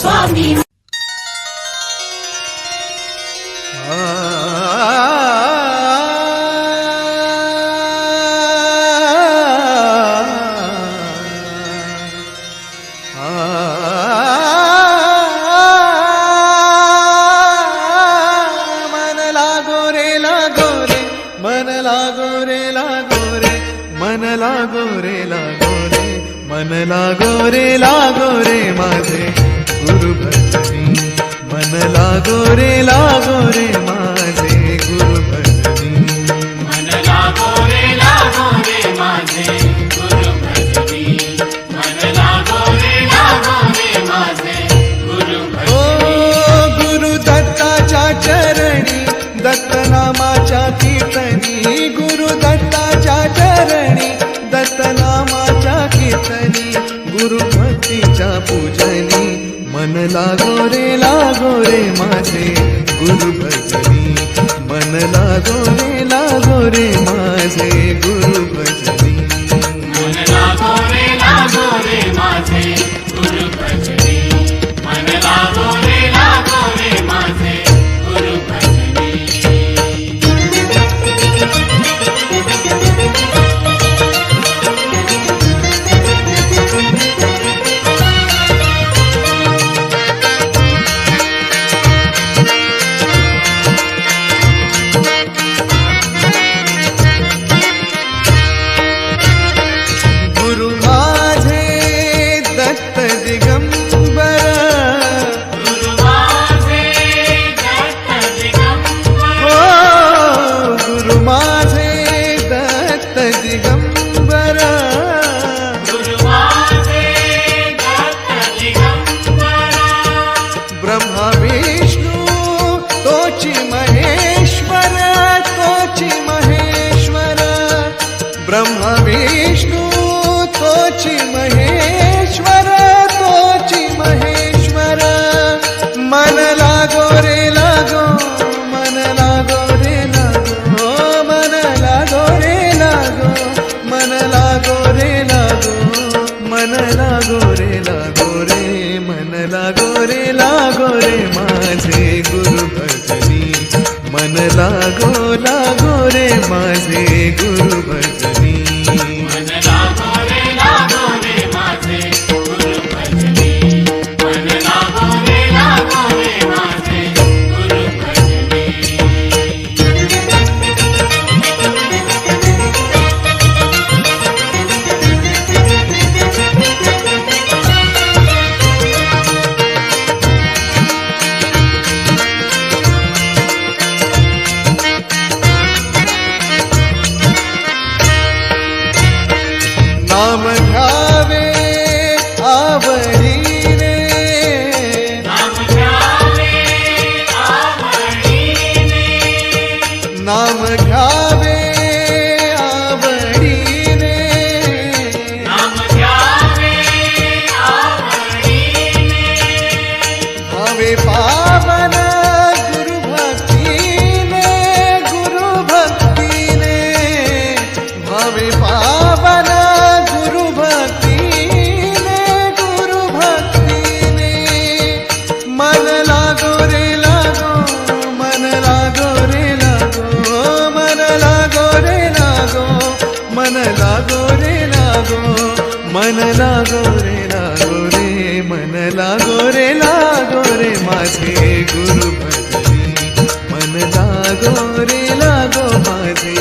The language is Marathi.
स्वामी मन लागो रे लागो रे मन लागो रे लागो रे मन लागो रे लागो रे मन लागो रे लागो रे माझे गुरु भजनी मन लागो रे माझे गुरु भजनी मन लागो रे माझे गुरु भजनी मन लागो रे माझे गुरु ओ गुरु दत्ताच्या चरणी दत्तनामाच्या कीर्तनी गुरु दत्ताच्या चरणी दत्तनामाच्या कीर्तनी गुरु भक्तीच्या पूजनी मन लागो रे माझे गुरु भजनी मन लागो रे माझे गुरु भजनी मन लागो रे माझे गुरु भजनी मन लागो रे माझे गुरु भजनी गुरु माझे दत्त दिगंबर गुरु माझे दत्त दिगंबर हो गुरु माझे दत्त दिगंबर गुरु माझे दत्त दिगंबर ब्रह्मा विष्णू तोची महेश्वर ब्रह्मा विष्णू तोची महेश्वर मन लागो रे लागो मन लागो रे लागो मन लागो रे लागो मन लागो रे लागो मन लागो रे लागो रे मन लागो रे माझे गुरु भजनी मन लागो रे माझे गुरु भजनी मन लागो रे माझे गुरु भजनी मन लागो रे माझे गुरु भजनी नाम घ्यावे आवडीने नाम घ्यावे आवडीने नाम घ्यावे आवडीने नाम घ्यावे आवडीने भावे पावन गुरु भक्तीने भावे पावन गुरु भक्तीने मन लागो रे लागो मन लागो रे लागो मन लागो रे लागो मन लागो रे लागो मन लागो रे लागो रे मन लागो रे माझे गुरु भजनी मन लागो रे माझे